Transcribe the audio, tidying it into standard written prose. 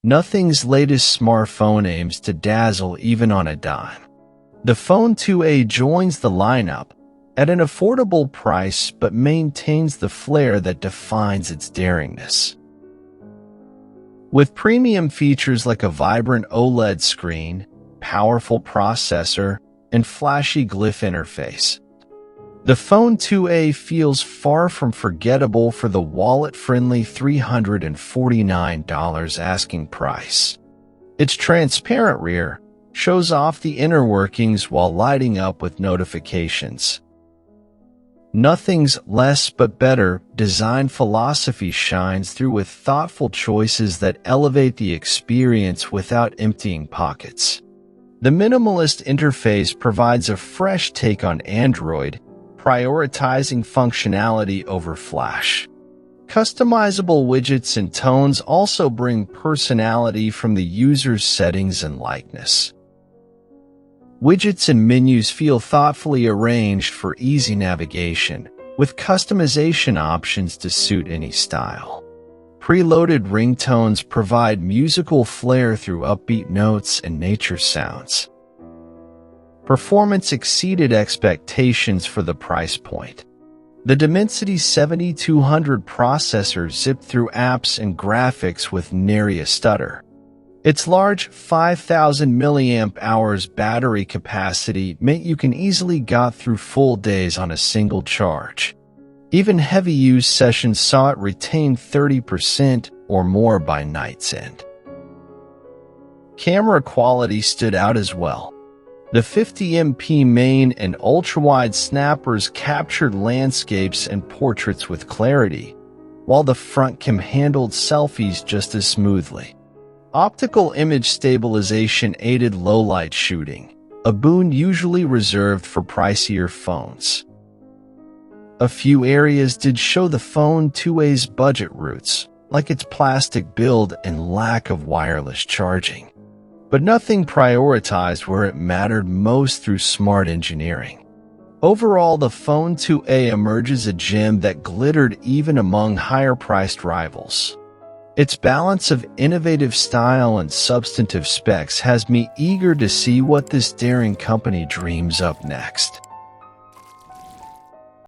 Nothing's latest smartphone aims to dazzle even on a dime. The Phone 2a joins the lineup at an affordable price but maintains the flair that defines its daringness. With premium features like a vibrant OLED screen, powerful processor, and flashy glyph interface, the Phone 2a feels far from forgettable for the wallet-friendly $349 asking price. Its transparent rear shows off the inner workings while lighting up with notifications. Nothing's less but better design philosophy shines through with thoughtful choices that elevate the experience without emptying pockets. The minimalist interface provides a fresh take on Android, prioritizing functionality over flash. Customizable widgets and tones also bring personality from the user's settings and likeness. Widgets and menus feel thoughtfully arranged for easy navigation, with customization options to suit any style. Preloaded ringtones provide musical flair through upbeat notes and nature sounds. Performance exceeded expectations for the price point. The Dimensity 7200 processor zipped through apps and graphics with nary a stutter. Its large 5,000 mAh battery capacity meant you can easily get through full days on a single charge. Even heavy use sessions saw it retain 30% or more by night's end. Camera quality stood out as well. The 50MP main and ultra-wide snappers captured landscapes and portraits with clarity, while the front cam handled selfies just as smoothly. Optical image stabilization aided low-light shooting, a boon usually reserved for pricier phones. A few areas did show the Phone 2a's budget roots, like its plastic build and lack of wireless charging. But nothing prioritized where it mattered most through smart engineering. Overall, the Phone 2a emerges a gem that glittered even among higher-priced rivals. Its balance of innovative style and substantive specs has me eager to see what this daring company dreams up next.